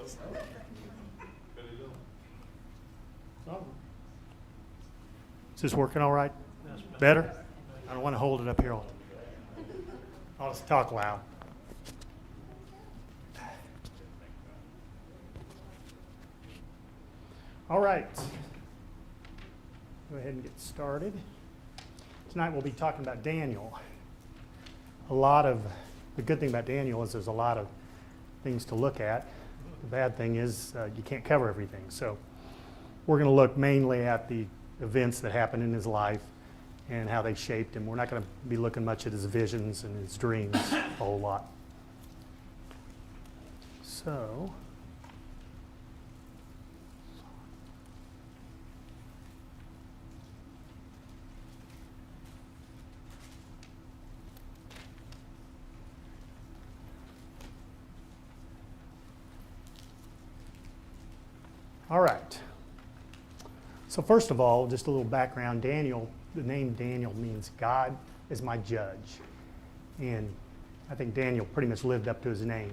Is this working all right? Better? I don't want to hold it up here. I'll just talk loud. All right. Go ahead and get started. Tonight we'll be talking about Daniel. The good thing about Daniel is there's a lot of things to look at. The bad thing is you can't cover everything. So we're going to look mainly at the events that happened in his life and how they shaped him. We're not going to be looking much at his visions and his dreams a whole lot. So, all right. So first of all, just a little background. Daniel, the name Daniel means God is my judge. And I think Daniel pretty much lived up to his name.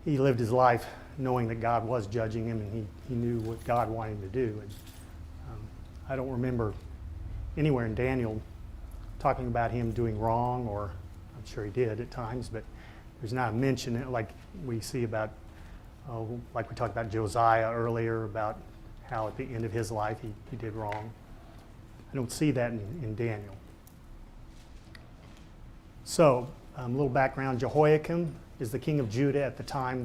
He lived his life knowing that God was judging him, and he knew what God wanted him to do. And I don't remember anywhere in Daniel talking about him doing wrong, or I'm sure he did at times, but there's not a mention like we see about, like we talked about Josiah earlier, about how at the end of his life he did wrong. I don't see that in Daniel. So, a little background. Jehoiakim is the king of Judah at the time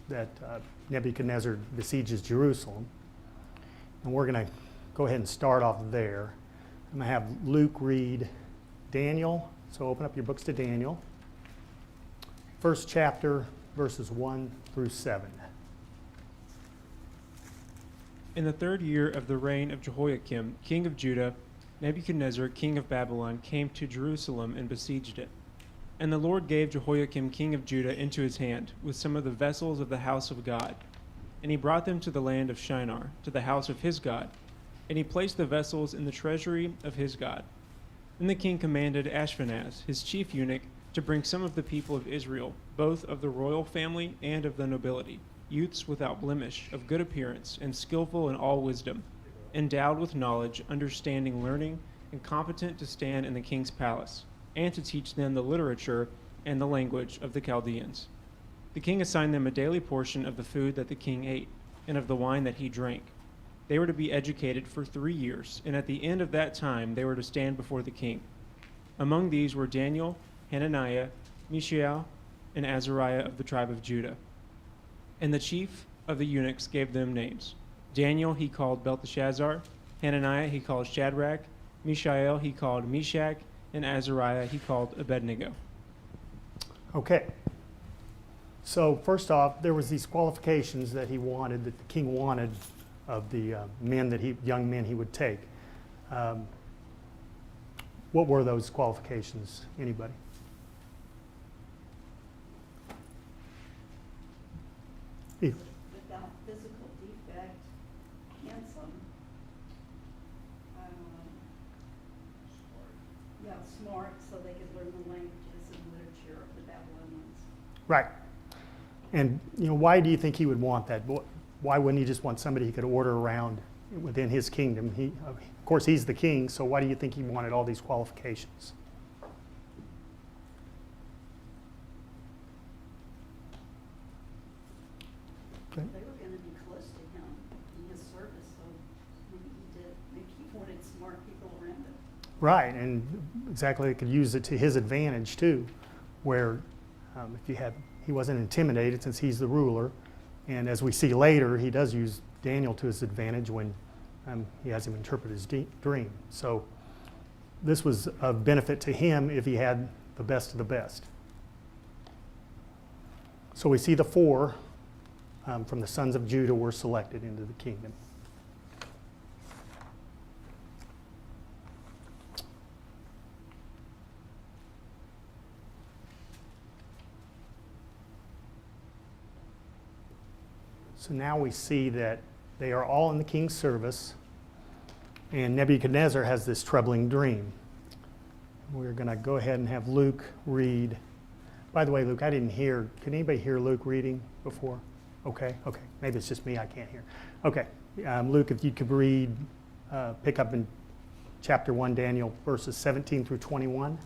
that Nebuchadnezzar besieges Jerusalem. And we're going to go ahead and start off there. I'm going to have Luke read Daniel. So open up your books to Daniel. First chapter, verses 1 through 7. In the 3rd year of the reign of Jehoiakim, king of Judah, Nebuchadnezzar, king of Babylon, came to Jerusalem and besieged it. And the Lord gave Jehoiakim, king of Judah, into his hand, with some of the vessels of the house of God. And he brought them to the land of Shinar, to the house of his God. And he placed the vessels in the treasury of his God. Then the king commanded Ashpenaz, his chief eunuch, to bring some of the people of Israel, both of the royal family and of the nobility, youths without blemish, of good appearance, and skillful in all wisdom, endowed with knowledge, understanding, learning, and competent to stand in the king's palace, and to teach them the literature and the language of the Chaldeans. The king assigned them a daily portion of the food that the king ate, and of the wine that he drank. They were to be educated for 3 years, and at the end of that time they were to stand before the king. Among these were Daniel, Hananiah, Mishael, and Azariah of the tribe of Judah. And the chief of the eunuchs gave them names. Daniel he called Belteshazzar, Hananiah he called Shadrach, Mishael he called Meshach, and Azariah he called Abednego. Okay. So first off, there was these qualifications that he wanted, that the king wanted of the young men he would take. What were those qualifications? Anybody? Without physical defect, handsome, smart, so they could learn the languages and literature of the Babylonians. Right. And why do you think he would want that? Why wouldn't he just want somebody he could order around within his kingdom? Of course, he's the king, so why do you think he wanted all these qualifications? They were going to be close to him in his service, so maybe he wanted smart people around him. Right, and exactly, they could use it to his advantage too, where he wasn't intimidated since he's the ruler, and as we see later, he does use Daniel to his advantage when he has him interpret his dream. So this was of benefit to him if he had the best of the best. So we see the 4 from the sons of Judah were selected into the kingdom. So now we see that they are all in the king's service, and Nebuchadnezzar has this troubling dream. We're going to go ahead and have Luke read By the way, Luke, I didn't hear, can anybody hear Luke reading before? Okay. Maybe it's just me, I can't hear. Okay, Luke, if you could read, pick up in chapter 1, Daniel, verses 17 through 21.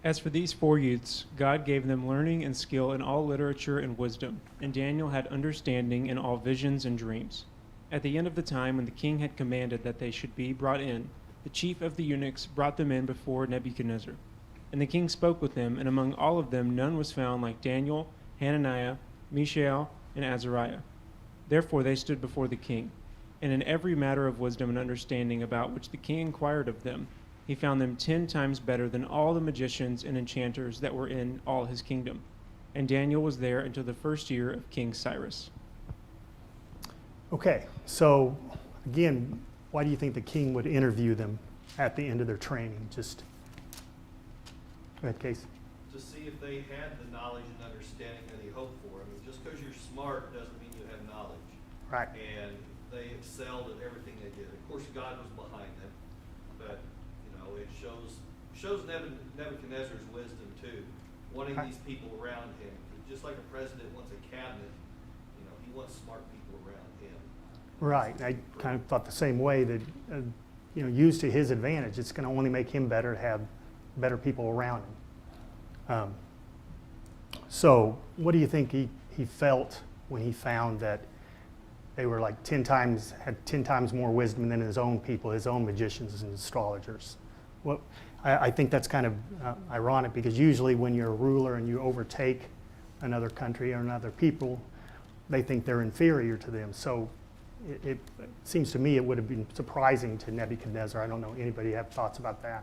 As for these 4 youths, God gave them learning and skill in all literature and wisdom, and Daniel had understanding in all visions and dreams. At the end of the time when the king had commanded that they should be brought in, the chief of the eunuchs brought them in before Nebuchadnezzar. And the king spoke with them, and among all of them none was found like Daniel, Hananiah, Mishael, and Azariah. Therefore they stood before the king, and in every matter of wisdom and understanding about which the king inquired of them, he found them 10 times better than all the magicians and enchanters that were in all his kingdom. And Daniel was there until the 1st year of King Cyrus. Okay, so again, why do you think the king would interview them at the end of their training? Just, go ahead, Casey. To see if they had the knowledge and understanding that he hoped for. I mean, just because you're smart doesn't mean you have knowledge. Right. And they excelled at everything they did. Of course, God was behind them, but it shows Nebuchadnezzar's wisdom too, wanting these people around him. Just like a president wants a cabinet, he wants smart people around him. Right. I kind of thought the same way that, used to his advantage, it's going to only make him better to have better people around him. So what do you think he felt when he found that they were like had 10 times more wisdom than his own people, his own magicians and astrologers? Well, I think that's kind of ironic, because usually when you're a ruler and you overtake another country or another people, they think they're inferior to them. So it seems to me it would have been surprising to Nebuchadnezzar. I don't know, anybody have thoughts about that?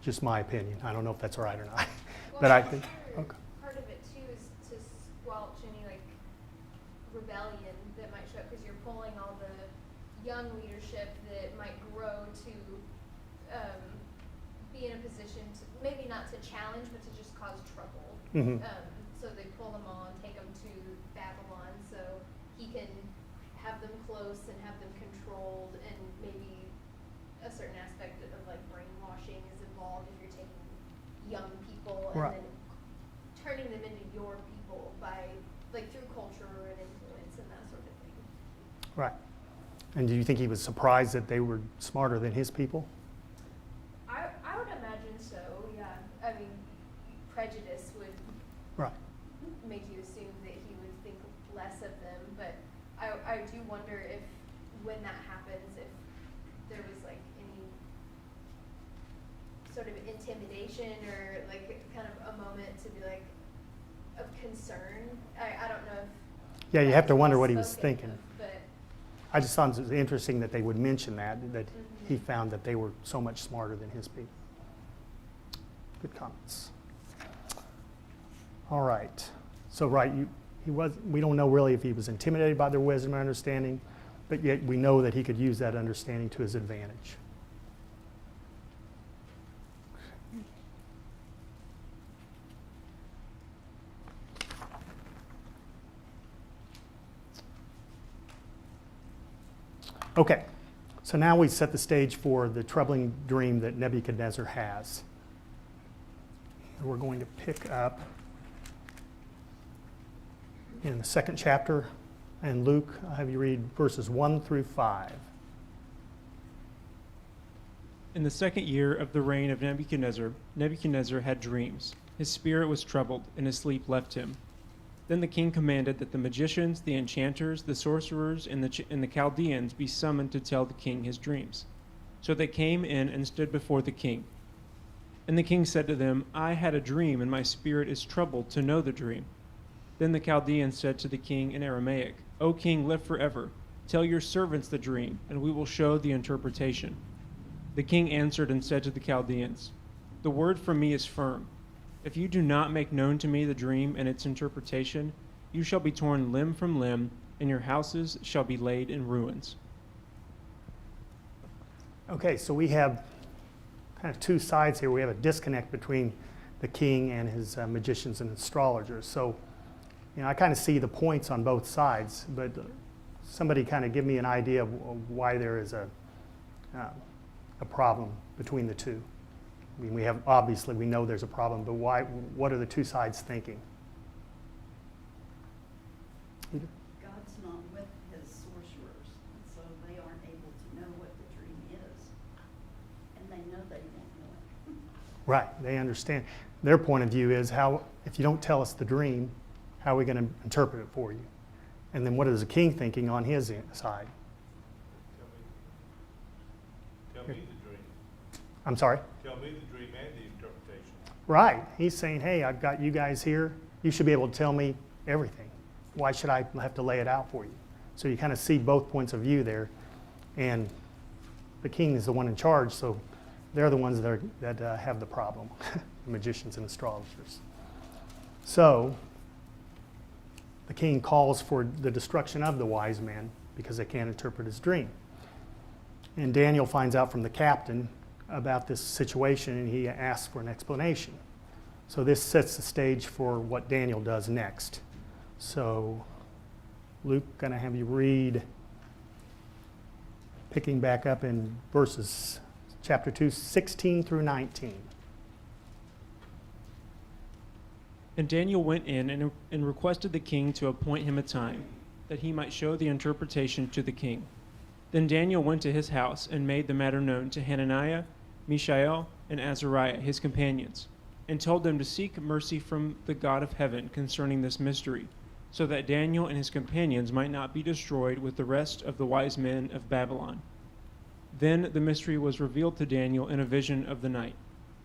Just my opinion. I don't know if that's right or not. Well, But I think, okay. part of it too is to squelch any rebellion that might show up, because you're pulling all the young leadership that might grow to be in a position to maybe not to challenge, but to just cause trouble. Mhm. So they pull them all and take them to Babylon, so he can have them close and have them controlled, and maybe a certain aspect of brainwashing is involved if you're taking young people and Right. then turning them into your people by through culture and influence and that sort of thing. Right. And do you think he was surprised that they were smarter than his people? I would imagine so, yeah. I mean, prejudice would Right. make you assume that he would think less of them, but I do wonder if when that happens, if there was any sort of intimidation or kind of a moment to be of concern. I don't know if Yeah, you that have to was wonder well what he was spoken thinking. of, but I just thought it was interesting that they would mention that Mhm. he found that they were so much smarter than his people. Good comments. All right. So, right, we don't know really if he was intimidated by their wisdom or understanding, but yet we know that he could use that understanding to his advantage. Okay, so now we set the stage for the troubling dream that Nebuchadnezzar has. We're going to pick up in the 2nd chapter, and Luke, I'll have you read verses 1 through 5. In the 2nd year of the reign of Nebuchadnezzar, Nebuchadnezzar had dreams. His spirit was troubled, and his sleep left him. Then the king commanded that the magicians, the enchanters, the sorcerers, and the Chaldeans be summoned to tell the king his dreams. So they came in and stood before the king. And the king said to them, I had a dream, and my spirit is troubled to know the dream. Then the Chaldeans said to the king in Aramaic, O king, live forever. Tell your servants the dream, and we will show the interpretation. The king answered and said to the Chaldeans, The word from me is firm. If you do not make known to me the dream and its interpretation, you shall be torn limb from limb, and your houses shall be laid in ruins. Okay, so we have kind of two sides here. We have a disconnect between the king and his magicians and astrologers. So, I kind of see the points on both sides, but somebody kind of give me an idea of why there is a a problem between the two? I mean, obviously we know there's a problem, but why? What are the two sides thinking? Peter? God's not with his sorcerers, and so they aren't able to know what the dream is. And they know they won't know it. Right, they understand. Their point of view is if you don't tell us the dream, how are we going to interpret it for you? And then what is the king thinking on his side? Tell me the dream. I'm sorry? Tell me the dream and the interpretation. Right. He's saying, hey, I've got you guys here. You should be able to tell me everything. Why should I have to lay it out for you? So you kind of see both points of view there. And the king is the one in charge, so they're the ones that have the problem, the magicians and astrologers. So the king calls for the destruction of the wise man because they can't interpret his dream. And Daniel finds out from the captain about this situation, and he asks for an explanation. So this sets the stage for what Daniel does next. So Luke, going to have you read, picking back up in verses chapter 2, 16 through 19. And Daniel went in and requested the king to appoint him a time, that he might show the interpretation to the king. Then Daniel went to his house and made the matter known to Hananiah, Mishael, and Azariah, his companions, and told them to seek mercy from the God of heaven concerning this mystery, so that Daniel and his companions might not be destroyed with the rest of the wise men of Babylon. Then the mystery was revealed to Daniel in a vision of the night.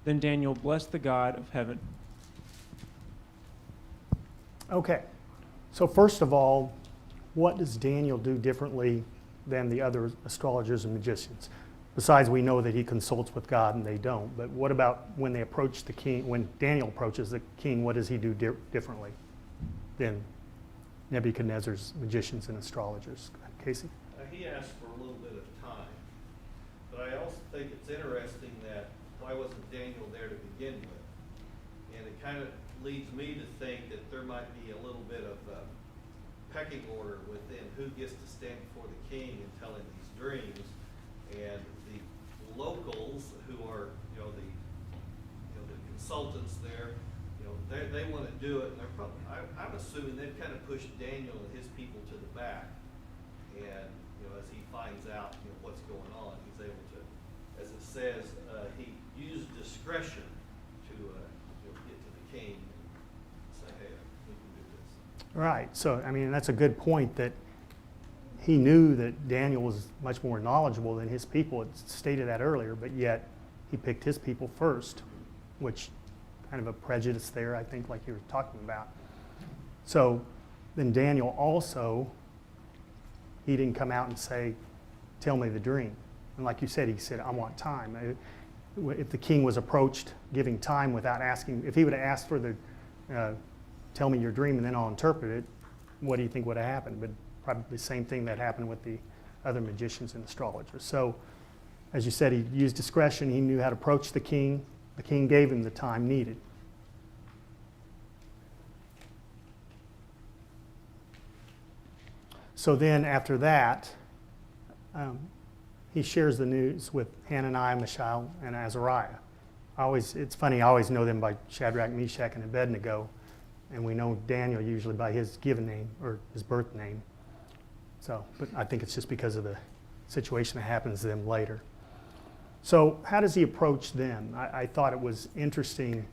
Then Daniel blessed the God of heaven. Okay, so first of all, what does Daniel do differently than the other astrologers and magicians? Besides, we know that he consults with God and they don't, but what about when they approach the king, when Daniel approaches the king, what does he do differently than Nebuchadnezzar's magicians and astrologers? Casey? He asked for a little bit of time, but I also think it's interesting that why wasn't Daniel there to begin with? And it kind of leads me to think that there might be a little bit of pecking order within who gets to stand before the king and tell him these dreams, and the locals who are the consultants there, they want to do it, and they're probably, I'm assuming they've kind of pushed Daniel and his people to the back, and as he finds out what's going on, he's able to, as it says, he used discretion to get to the king and say, hey, we can do this. Right, so I mean, that's a good point that he knew that Daniel was much more knowledgeable than his people. It stated that earlier, but yet he picked his people first, which kind of a prejudice there, I think, like you were talking about. So then Daniel also, he didn't come out and say, tell me the dream. And like you said, he said, I want time. If the king was approached giving time without asking, if he would have asked for the, tell me your dream and then I'll interpret it, what do you think would have happened? But probably the same thing that happened with the other magicians and astrologers. So, as you said, he used discretion. He knew how to approach the king. The king gave him the time needed. So then after that, he shares the news with Hananiah, Mishael, and Azariah. It's funny, I always know them by Shadrach, Meshach, and Abednego. And we know Daniel usually by his given name or his birth name. So, but I think it's just because of the situation that happens to them later. So how does he approach them? I thought it was interesting.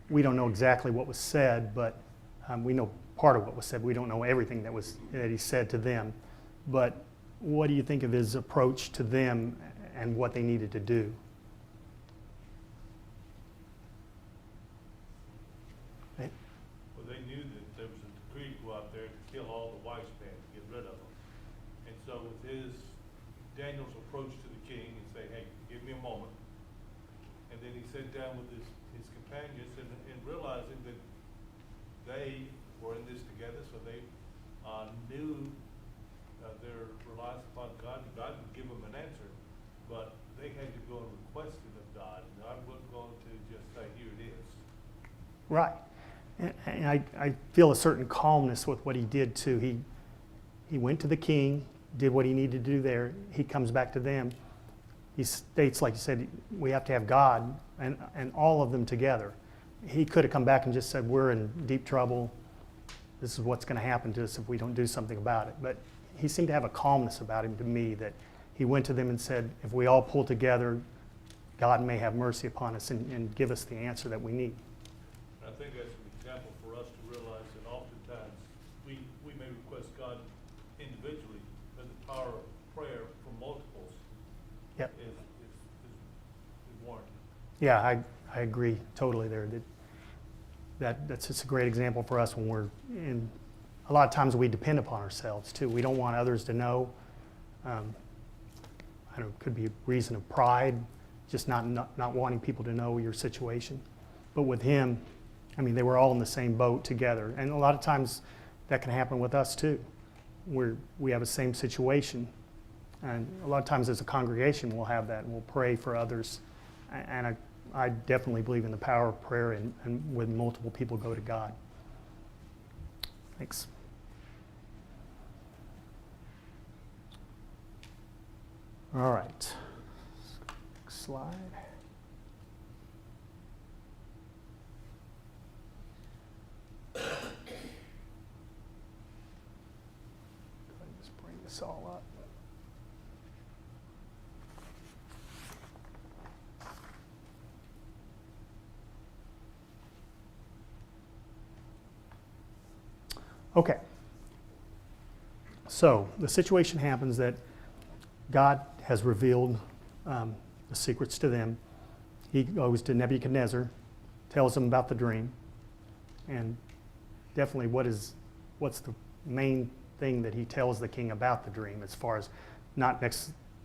We don't know exactly what was said, but we know part of what was said. We don't know everything that he said to them. But what do you think of his approach to them and what they needed to do? Well, they knew that there was a decree to go out there to kill all the wise men, to get rid of them. And so with Daniel's approach to the king and say, hey, give me a moment. And then he sat down with his companions and realizing that they were in this together, so they knew their reliance upon God, and God would give them an answer. But they had to go and request it of God. And God wasn't going to just say, here it is. Right. And I feel a certain calmness with what he did too. He went to the king, did what he needed to do there. He comes back to them. he states, like you said, we have to have God and all of them together. He could have come back and just said, we're in deep trouble. This is what's going to happen to us if we don't do something about it. But he seemed to have a calmness about him to me, that he went to them and said, if we all pull together, God may have mercy upon us and give us the answer that we need. I think that's an example for us to realize that oftentimes we may request God individually, but the power of prayer for multiples Yep. is warranted. Yeah, I agree totally there. That's just a great example for us when we're in. A lot of times we depend upon ourselves too. We don't want others to know. I don't know, it could be a reason of pride, just not wanting people to know your situation. But with him, I mean, they were all in the same boat together. And a lot of times that can happen with us too. We have the same situation. And a lot of times as a congregation we'll have that and we'll pray for others. And I definitely believe in the power of prayer and when multiple people go to God. Thanks. All right. Next slide. Go ahead and just bring this all up. Okay. So the situation happens that God has revealed the secrets to them. He goes to Nebuchadnezzar, tells him about the dream, and definitely what's the main thing that he tells the king about the dream, as far as not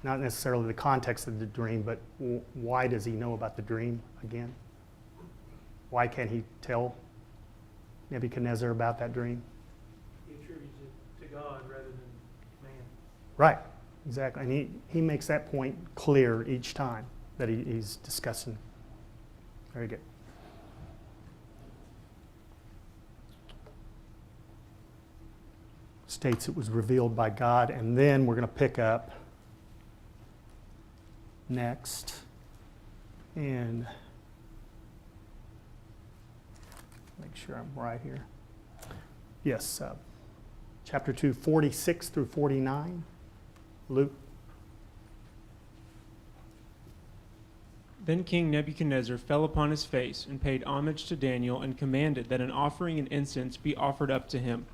necessarily the context of the dream, but why does he know about the dream again? Why can't he tell Nebuchadnezzar about that dream? He attributes it to God rather than man. Right, exactly. And he makes that point clear each time that he's discussing. Very good. States it was revealed by God, and then we're going to pick up next and make sure I'm right here. Yes, chapter 2, 46 through 49. Luke. Then King Nebuchadnezzar fell upon his face and paid homage to Daniel and commanded that an offering and incense be offered up to him.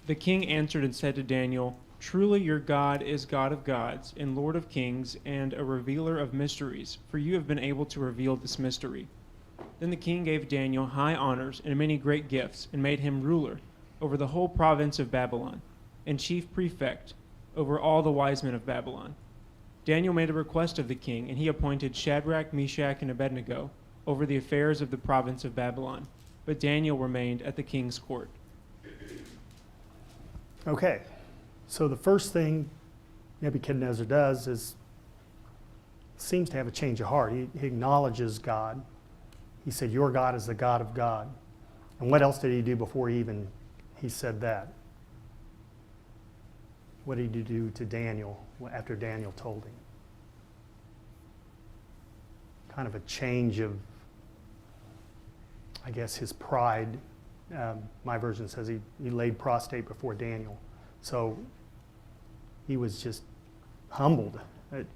The king answered and said to Daniel, "Truly your God is God of gods and Lord of kings and a revealer of mysteries, for you have been able to reveal this mystery." Then the king gave Daniel high honors and many great gifts, and made him ruler over the whole province of Babylon, and chief prefect over all the wise men of Babylon. Daniel made a request of the king, and he appointed Shadrach, Meshach, and Abednego over the affairs of the province of Babylon. But Daniel remained at the king's court. Okay, so the first thing Nebuchadnezzar does is seems to have a change of heart. He acknowledges God. He said, "Your God is the God of God." And what else did he do before he said that? What did he do to Daniel after Daniel told him? Kind of a change of, I guess, his pride. My version says he laid prostrate before Daniel. So he was just humbled,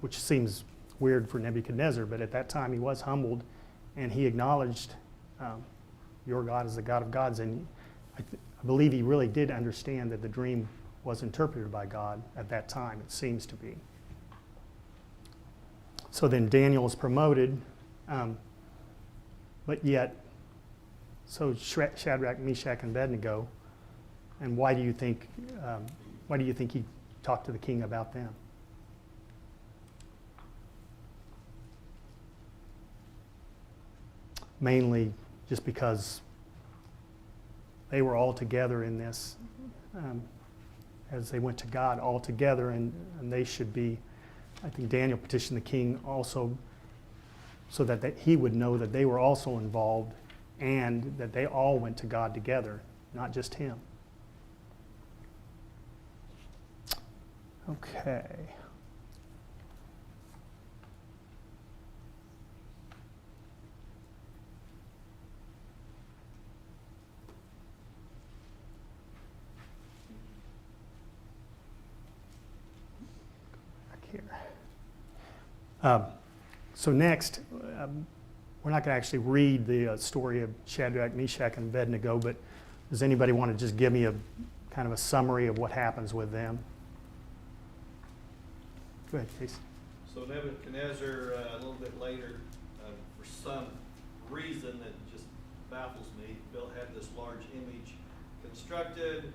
which seems weird for Nebuchadnezzar, but at that time he was humbled, and he acknowledged, your God is the God of gods. And I believe he really did understand that the dream was interpreted by God at that time, it seems to be. So then Daniel is promoted, but yet, so Shadrach, Meshach, and Abednego, and why do you think he talked to the king about them? Mainly just because they were all together in this, as they went to God all together, and they should be. I think Daniel petitioned the king also so that he would know that they were also involved and that they all went to God together, not just him. Okay. here. So next, we're not going to actually read the story of Shadrach, Meshach, and Abednego, but does anybody want to just give me a kind of a summary of what happens with them? Go ahead, Casey. So Nebuchadnezzar, a little bit later, for some reason that just baffles me, had this large image constructed.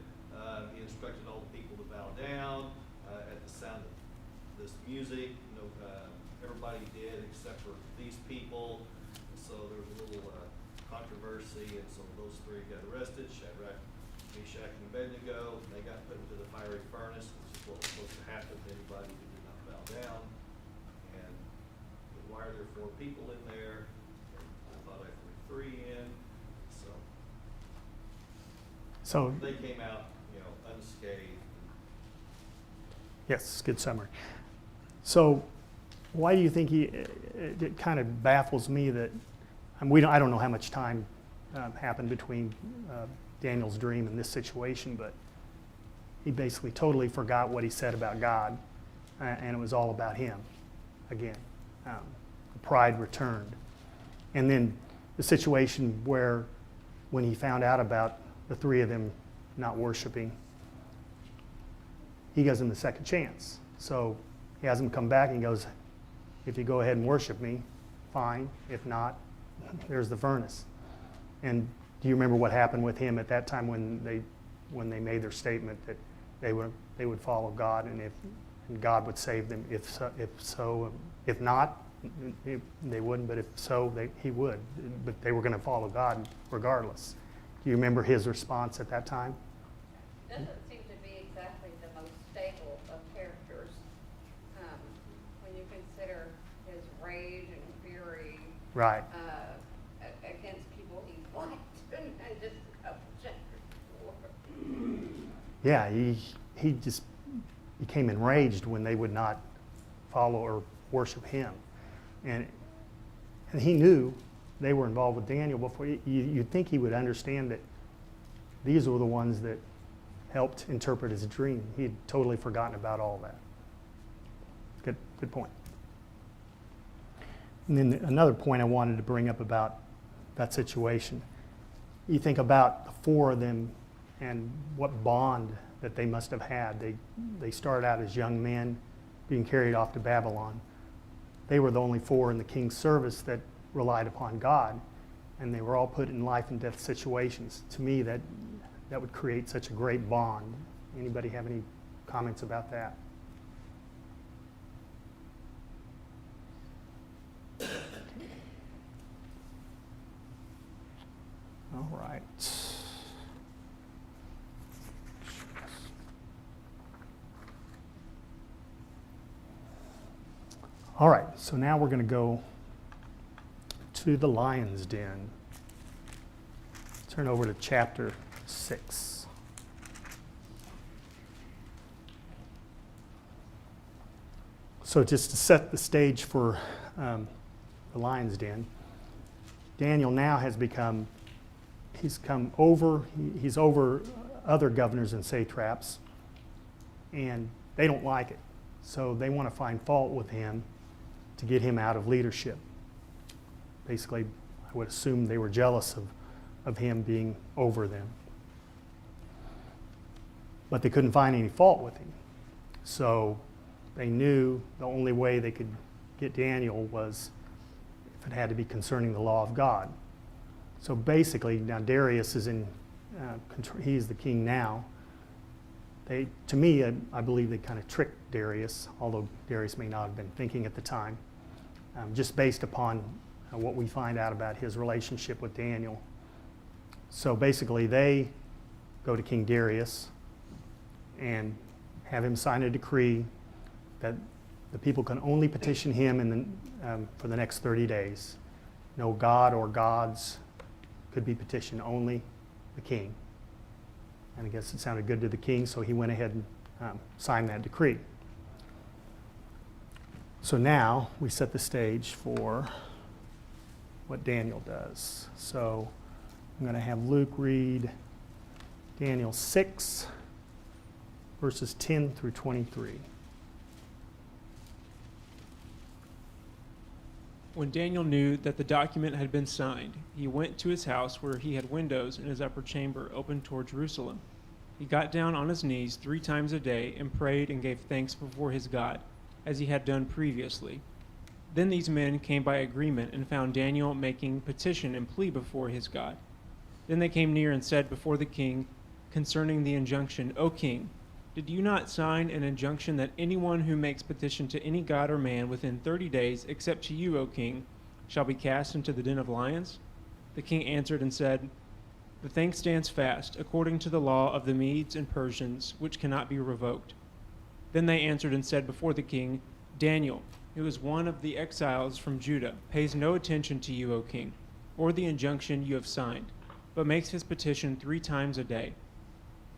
He instructed all the people to bow down at the sound of this music. Everybody did except for these people. So there was a little controversy, and so those three got arrested: Shadrach, Meshach, and Abednego. They got put into the fiery furnace, which is what was supposed to happen to anybody who did not bow down. And why are there 4 people in there? I thought I threw 3 in. So they came out, unscathed. Yes, good summary. So why do you think it kind of baffles me that, I don't know how much time happened between Daniel's dream and this situation, but he basically totally forgot what he said about God, and it was all about him again. Pride returned. And then the situation where when he found out about the 3 of them not worshiping, he gives them the second chance. So he has them come back and he goes, if you go ahead and worship me, fine. If not, there's the furnace. And do you remember what happened with him at that time when they made their statement that they would follow God and God would save them? If not, they wouldn't. But if so, he would. But they were going to follow God regardless. Do you remember his response at that time? Doesn't seem to be exactly the most stable of characters when you consider his rage and fury Right. Against people he liked, and just a couple chapters before. Yeah, he just became enraged when they would not follow or worship him, and he knew they were involved with Daniel before. You'd think he would understand that these were the ones that helped interpret his dream. He had totally forgotten about all that. Good point. And then another point I wanted to bring up about that situation. You think about the 4 of them and what bond that they must have had. They started out as young men being carried off to Babylon. They were the only 4 in the king's service that relied upon God, and they were all put in life and death situations. To me, that would create such a great bond. Anybody have any comments about that? All right. All right, so now we're going to go to the lion's den. Turn over to chapter 6. So just to set the stage for the lion's den, Daniel now has he's over other governors and satraps, and they don't like it. So they want to find fault with him to get him out of leadership. Basically, I would assume they were jealous of him being over them. But they couldn't find any fault with him. So they knew the only way they could get Daniel was if it had to be concerning the law of God. So basically, now Darius is he's the king now. To me, I believe they kind of tricked Darius, although Darius may not have been thinking at the time, just based upon what we find out about his relationship with Daniel. So basically, they go to King Darius and have him sign a decree that the people can only petition him for the next 30 days. No god or gods could be petitioned, only the king. And I guess it sounded good to the king, so he went ahead and signed that decree. So now we set the stage for what Daniel does. So I'm going to have Luke read Daniel 6, verses 10 through 23. When Daniel knew that the document had been signed, he went to his house where he had windows in his upper chamber open toward Jerusalem. He got down on his knees 3 times a day and prayed and gave thanks before his God, as he had done previously. Then these men came by agreement and found Daniel making petition and plea before his God. Then they came near and said before the king concerning the injunction, O king, did you not sign an injunction that anyone who makes petition to any god or man within 30 days, except to you, O king, shall be cast into the den of lions? The king answered and said, the thing stands fast, according to the law of the Medes and Persians, which cannot be revoked. Then they answered and said before the king, Daniel, who is one of the exiles from Judah, pays no attention to you, O king, or the injunction you have signed, but makes his petition 3 times a day.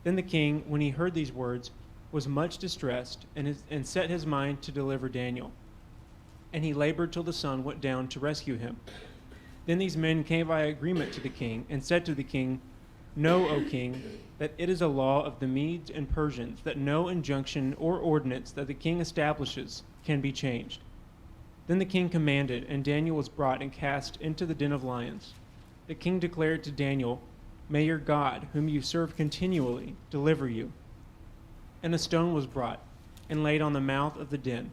Then the king, when he heard these words, was much distressed, and set his mind to deliver Daniel. And he labored till the sun went down to rescue him. Then these men came by agreement to the king, and said to the king, Know, O king, that it is a law of the Medes and Persians that no injunction or ordinance that the king establishes can be changed. Then the king commanded, and Daniel was brought and cast into the den of lions. The king declared to Daniel, May your God, whom you serve continually, deliver you. And a stone was brought, and laid on the mouth of the den.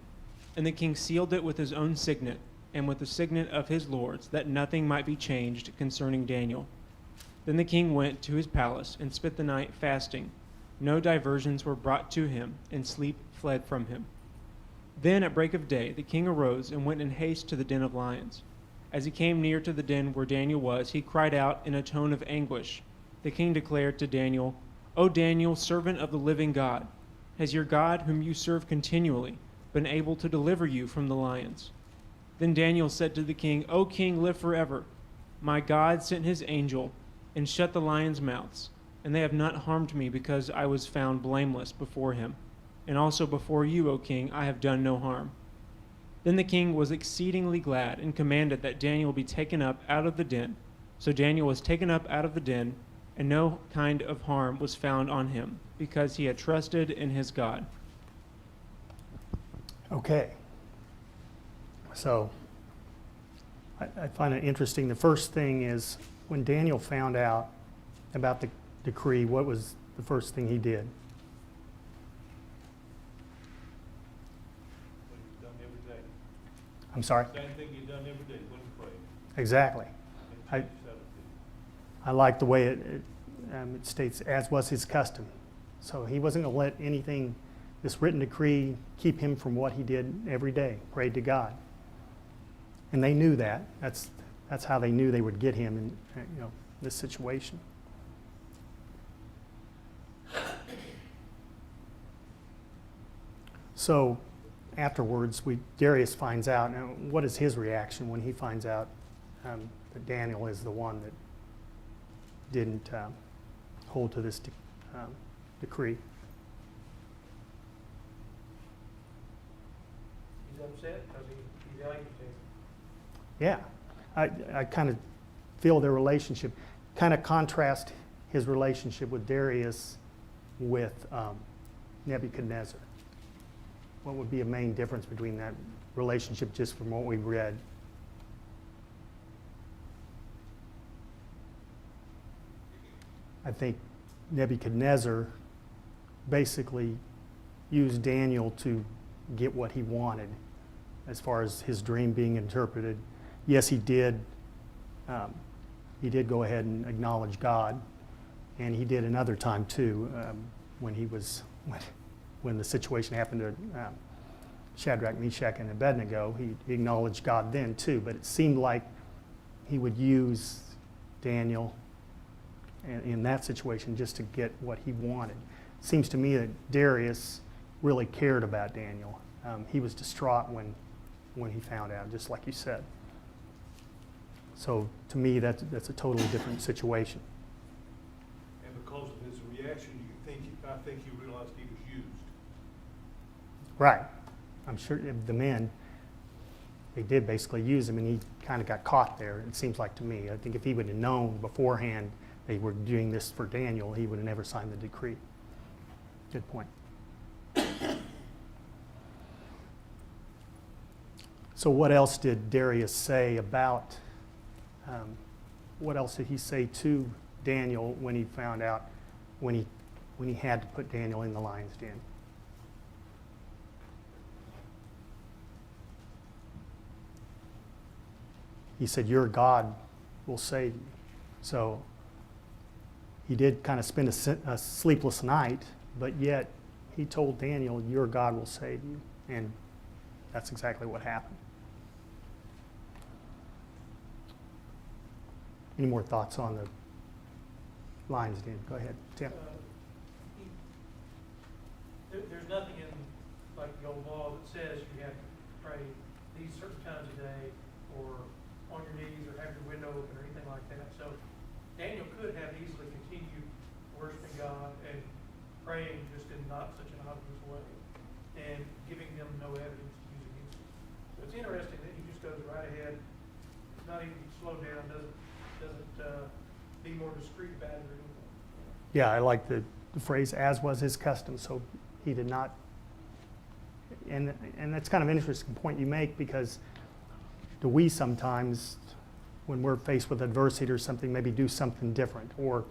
And the king sealed it with his own signet, and with the signet of his lords, that nothing might be changed concerning Daniel. Then the king went to his palace, and spent the night fasting. No diversions were brought to him, and sleep fled from him. Then at break of day the king arose, and went in haste to the den of lions. As he came near to the den where Daniel was, he cried out in a tone of anguish. The king declared to Daniel, O Daniel, servant of the living God, has your God, whom you serve continually, been able to deliver you from the lions? Then Daniel said to the king, O king, live forever. My God sent his angel and shut the lions' mouths, and they have not harmed me because I was found blameless before him. And also before you, O king, I have done no harm. Then the king was exceedingly glad and commanded that Daniel be taken up out of the den. So Daniel was taken up out of the den, and no kind of harm was found on him, because he had trusted in his God. Okay. So I find it interesting. The first thing is when Daniel found out about the decree, what was the first thing he did? What he's done every day. I'm sorry? Same thing he's done every day, when he prayed. Exactly. And I- changed his attitude. I like the way it states, as was his custom. So he wasn't going to let anything, this written decree, keep him from what he did every day, prayed to God. And they knew that. That's how they knew they would get him in this situation. So afterwards, Darius finds out. Now, what is his reaction when he finds out that Daniel is the one that didn't hold to this decree? He's upset because he values him. Yeah, I kind of feel their relationship, kind of contrast his relationship with Darius with Nebuchadnezzar. What would be a main difference between that relationship just from what we've read? I think Nebuchadnezzar basically used Daniel to get what he wanted as far as his dream being interpreted. Yes, he did go ahead and acknowledge God, and he did another time too, when the situation happened to Shadrach, Meshach, and Abednego. He acknowledged God then too, but it seemed like he would use Daniel in that situation just to get what he wanted. It seems to me that Darius really cared about Daniel. He was distraught when he found out, just like you said. So to me, that's a totally different situation. And because of his reaction, I think he realized he was used. Right. I'm sure the men, they did basically use him, and he kind of got caught there, it seems like to me. I think if he would have known beforehand they were doing this for Daniel, he would have never signed the decree. Good point. So what else did Darius say about, what else did he say to Daniel when he found out, when he had to put Daniel in the lion's den? He said, your God will save you. So he did kind of spend a sleepless night, but yet he told Daniel, your God will save you. And that's exactly what happened. Any more thoughts on the lion's den? Go ahead, Tim. There's nothing in, like the old law that says you have to pray these certain times a day, or on your knees, or have your window open, or anything like that. So Daniel could have easily continued worshiping God and praying just in not such an obvious way, and giving them no evidence to use against him. So it's interesting that he just goes right ahead, not even slow down, doesn't be more discreet about it or anything. Yeah, I like the phrase, as was his custom. So he did not, and that's kind of an interesting point you make, because do we sometimes, when we're faced with adversity or something, maybe do something different? Or,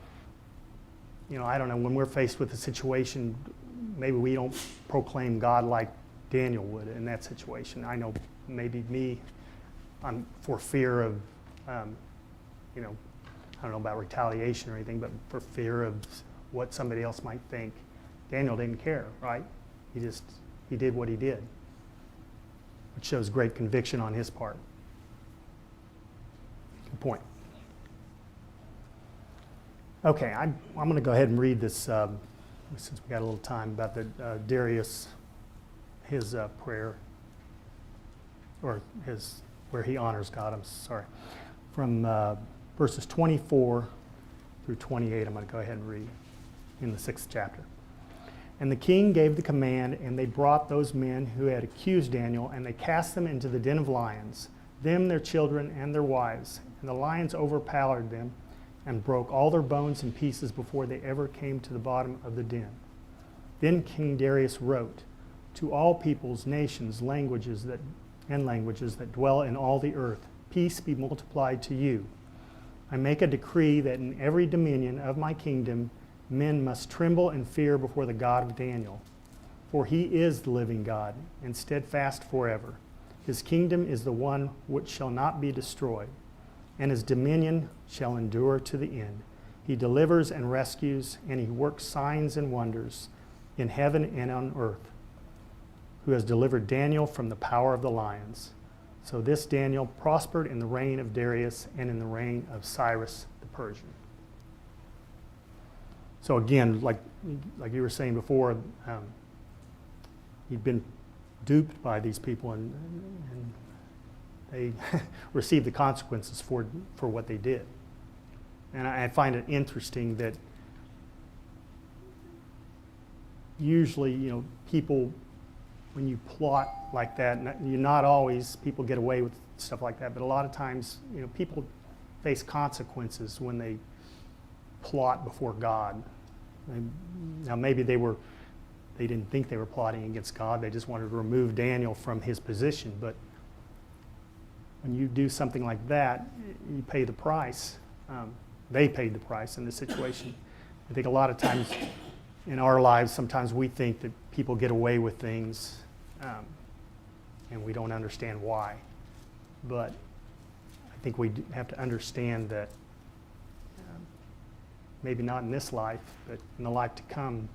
I don't know, when we're faced with a situation, maybe we don't proclaim God like Daniel would in that situation. I know maybe me, I'm for fear of, I don't know about retaliation or anything, but for fear of what somebody else might think. Daniel didn't care, right? He did what he did, which shows great conviction on his part. Good point. Okay, I'm going to go ahead and read this, since we got a little time, about the Darius, his prayer, or where he honors God. I'm sorry. From verses 24 through 28, I'm going to go ahead and read in the 6th chapter. And the king gave the command, and they brought those men who had accused Daniel, and they cast them into the den of lions, them, their children, and their wives. And the lions overpowered them and broke all their bones in pieces before they ever came to the bottom of the den. Then King Darius wrote, to all peoples, nations, languages that dwell in all the earth, peace be multiplied to you. I make a decree that in every dominion of my kingdom, men must tremble and fear before the God of Daniel. For he is the living God, and steadfast forever. His kingdom is the one which shall not be destroyed, and his dominion shall endure to the end. He delivers and rescues, and he works signs and wonders in heaven and on earth, who has delivered Daniel from the power of the lions. So this Daniel prospered in the reign of Darius and in the reign of Cyrus the Persian. So again, like you were saying before, he'd been duped by these people, and they received the consequences for what they did. And I find it interesting that usually, people, when you plot like that, not always people get away with stuff like that, but a lot of times, people face consequences when they plot before God. Now maybe they didn't think they were plotting against God. They just wanted to remove Daniel from his position. But when you do something like that, you pay the price. They paid the price in this situation. I think a lot of times in our lives, sometimes we think that people get away with things, and we don't understand why. But I think we have to understand that maybe not in this life, but in the life to come,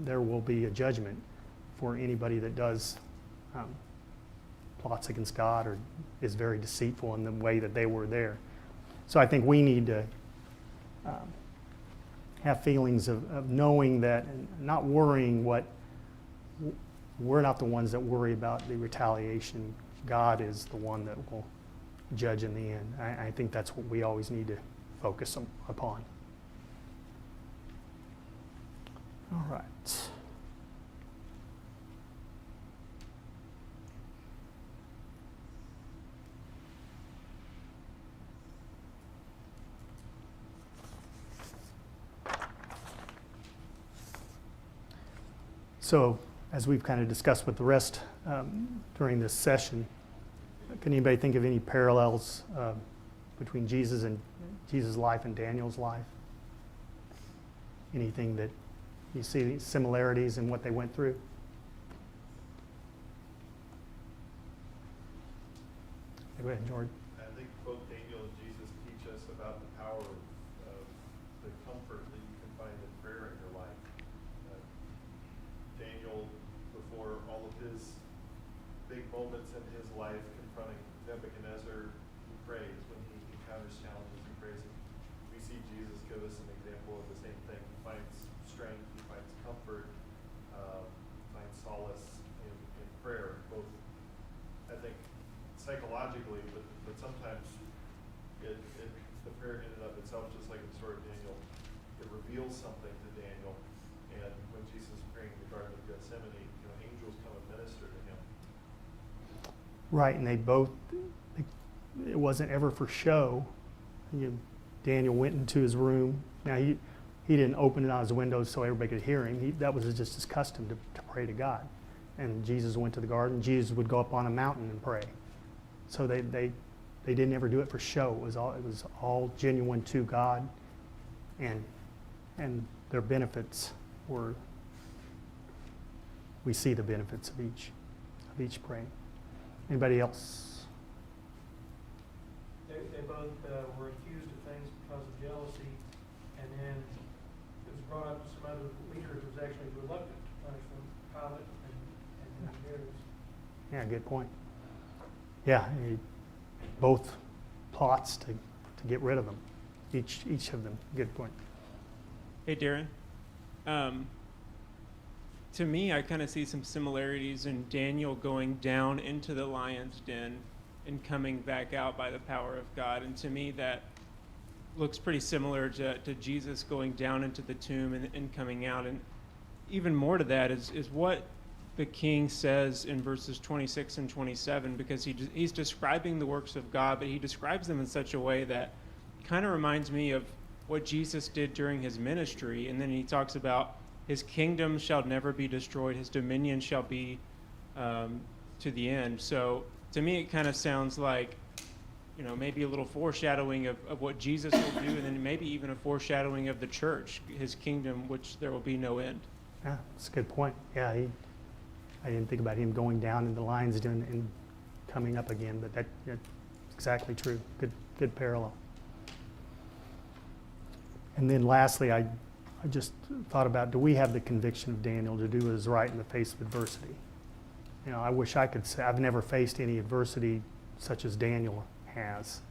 there will be a judgment for anybody that does plots against God or is very deceitful in the way that they were there. So I think we need to have feelings of knowing that, and not worrying we're not the ones that worry about the retaliation. God is the one that will judge in the end. I think that's what we always need to focus upon. All right. So, as we've kind of discussed with the rest during this session, Can anybody think of any parallels between Jesus' life and Daniel's life? Anything that you see similarities in what they went through? Go ahead, Jordan. I think both Daniel and Jesus teach us about the power of the comfort that you can find in prayer in your life. Daniel, before all of his big moments in his life confronting Nebuchadnezzar, he prays. When he encounters challenges, he prays. We see Jesus give us an example of the same thing. He finds strength, he finds comfort, finds solace in prayer, both, I think, psychologically, but sometimes the prayer in and of itself, just like in the story of Daniel, it reveals something to Daniel. And when Jesus is praying in the Garden of Gethsemane, angels come and minister to him. Right, and it wasn't ever for show. Daniel went into his room. Now, he didn't open it on his windows so everybody could hear him. That was just his custom to pray to God. And Jesus went to the garden. Jesus would go up on a mountain and pray. So they didn't ever do it for show. It was all genuine to God, and their benefits were. We see the benefits of each praying. Anybody else? They both were accused of things because of jealousy, and then it was brought up to some other leaders who was actually reluctant to punish them, Pilate and Herod. Yeah, good point. Yeah, both plots to get rid of them, each of them. Good point. Hey, Darren. To me, I kind of see some similarities in Daniel going down into the lion's den and coming back out by the power of God. And to me, that looks pretty similar to Jesus going down into the tomb and coming out. And even more to that is what the king says in verses 26 and 27, because he's describing the works of God, but he describes them in such a way that kind of reminds me of what Jesus did during his ministry. And then he talks about his kingdom shall never be destroyed, his dominion shall be to the end. So to me, it kind of sounds like, maybe a little foreshadowing of what Jesus will do, and then maybe even a foreshadowing of the church, his kingdom, which there will be no end. Yeah, that's a good point. Yeah, I didn't think about him going down in the lion's den and coming up again, but that's exactly true. Good parallel. And then lastly, I just thought about, do we have the conviction of Daniel to do what is right in the face of adversity? I wish I could say I've never faced any adversity such as Daniel has.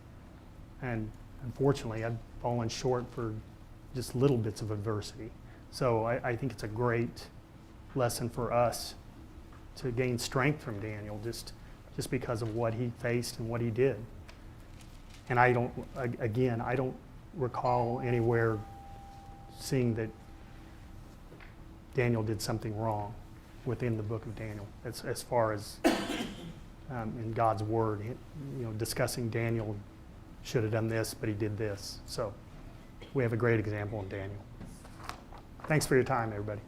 And unfortunately, I've fallen short for just little bits of adversity. So I think it's a great lesson for us to gain strength from Daniel just because of what he faced and what he did. And I don't recall anywhere seeing that Daniel did something wrong within the book of Daniel, as far as in God's word, discussing Daniel should have done this, but he did this. So we have a great example in Daniel. Thanks for your time, everybody.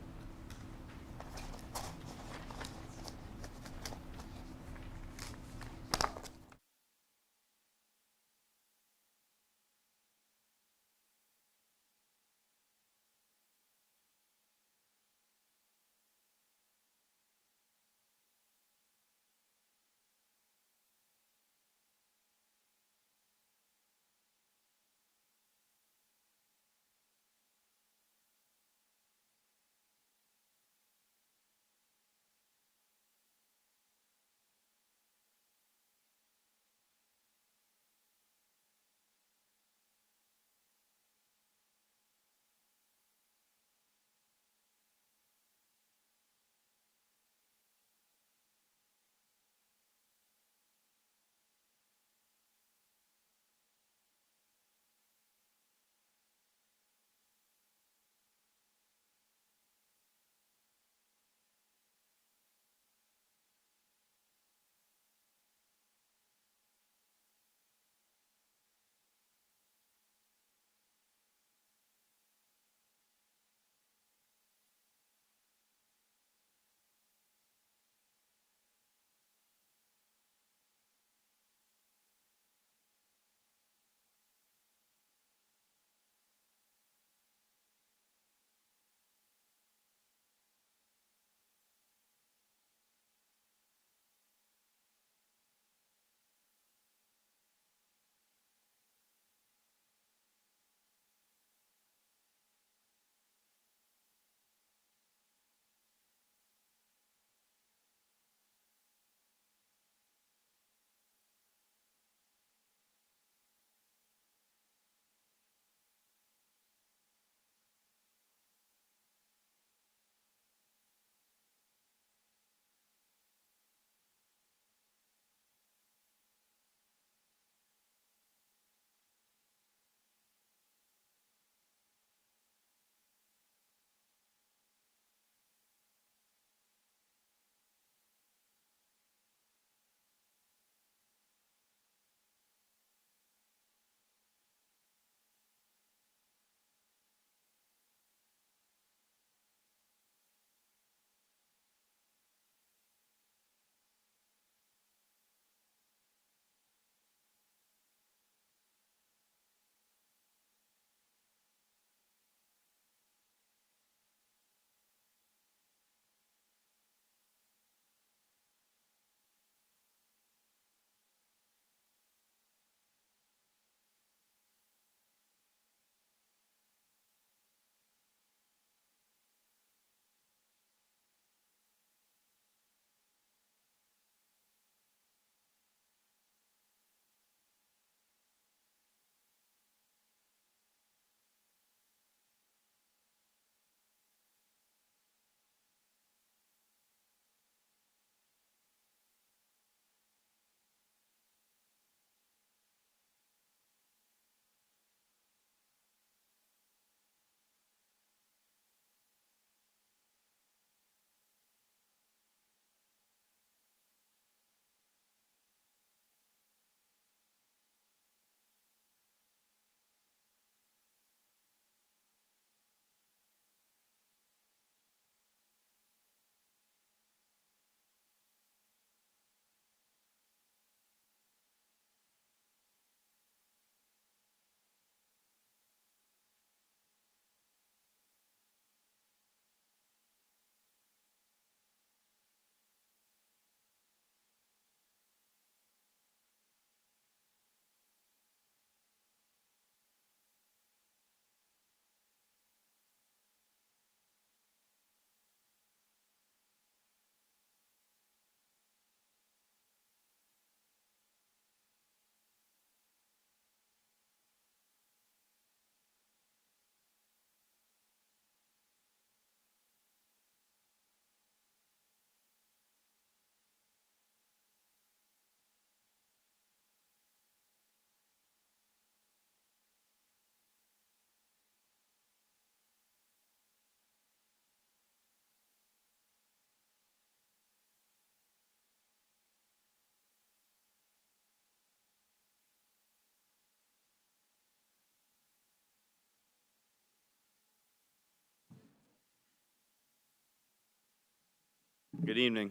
Good evening.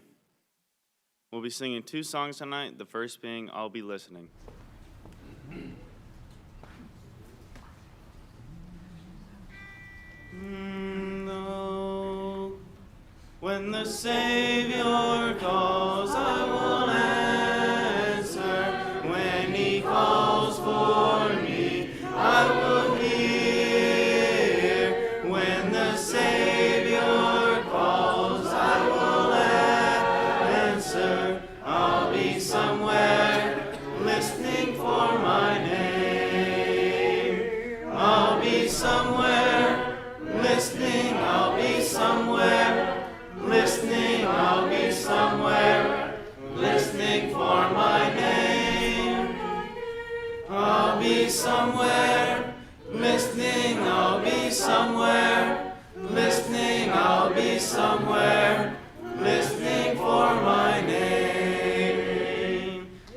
We'll be singing 2 songs tonight, the first being I'll Be Listening. No, when the Savior calls, I will answer. When he calls for me, I will hear. When the Savior calls, I will answer. I'll be somewhere listening for my name. I'll be somewhere listening. I'll be somewhere listening. I'll be somewhere listening for my name. I'll be somewhere listening. I'll be somewhere listening. I'll be somewhere listening for my name.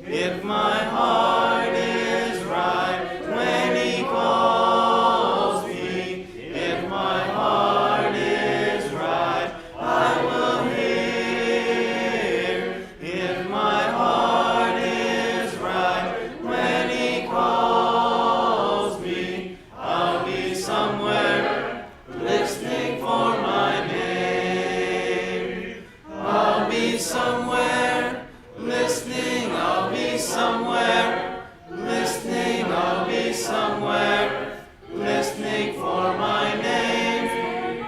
If my heart is right when he calls me, if my heart is right, I will hear. If my heart is right when he calls me, I'll be somewhere listening for my name. I'll be somewhere listening. I'll be somewhere listening. I'll be somewhere listening for my name.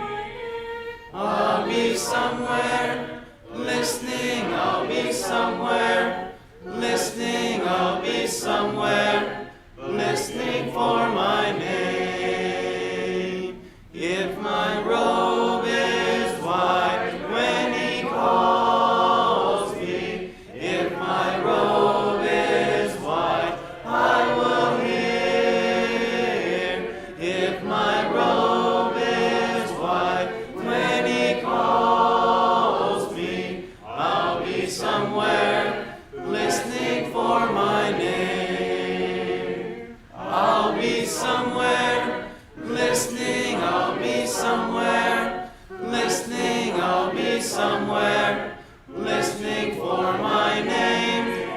I'll be somewhere listening. I'll be somewhere listening. I'll be somewhere listening for my name. If my robe is white when he calls me, if my robe is white, I will hear. If my robe is white when he calls me, I'll be somewhere listening for my name. I'll be somewhere listening. I'll be somewhere listening. I'll be somewhere listening for my name.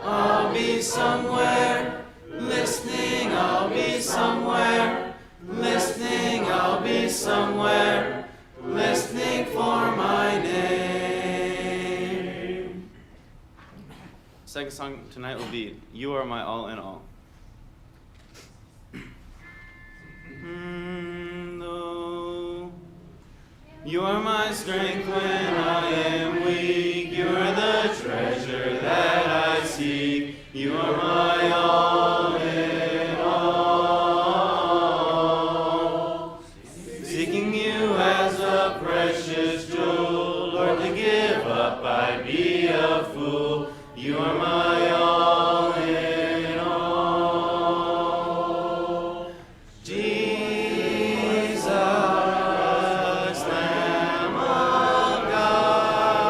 I'll be somewhere listening. I'll be somewhere listening. I'll be somewhere listening for my name. Second song tonight will be You Are My All in All. Though you are my strength when I am weak, you are the treasure that I seek. You are my all in all. Seeking you as a precious jewel, Lord, to give up I'd be a fool. You are my all in all. Jesus, Lamb of God.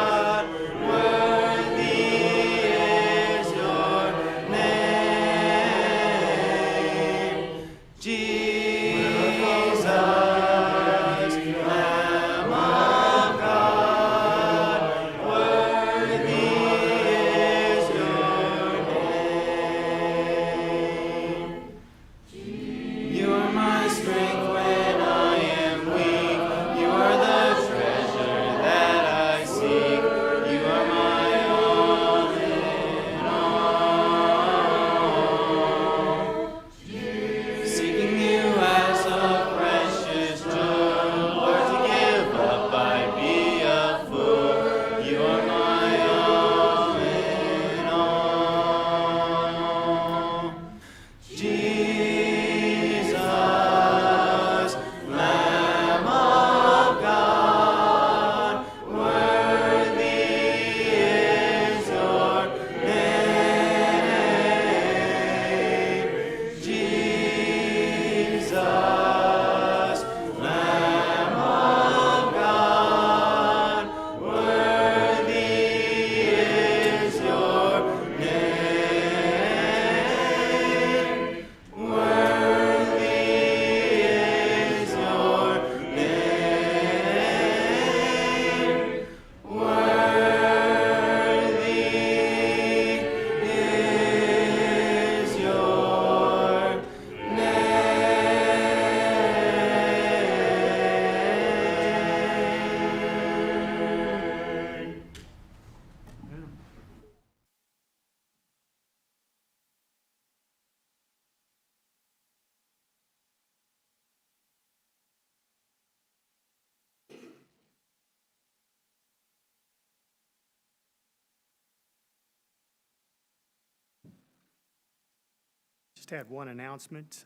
just had one announcement.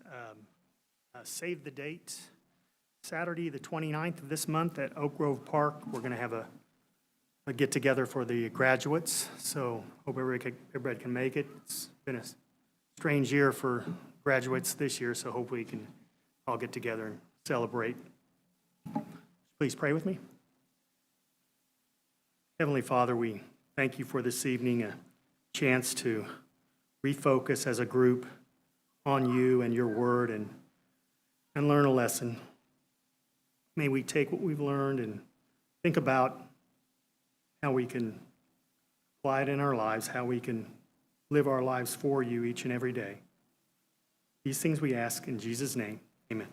Save the date. Saturday, the 29th of this month at Oak Grove Park, we're going to have a get-together for the graduates. So hope everybody can make it. It's been a strange year for graduates this year, so hope we can all get together and celebrate. Please pray with me. Heavenly Father, we thank you for this evening, a chance to refocus as a group on you and your word and learn a lesson. May we take what we've learned and think about how we can apply it in our lives, how we can live our lives for you each and every day. These things we ask in Jesus' name. Amen.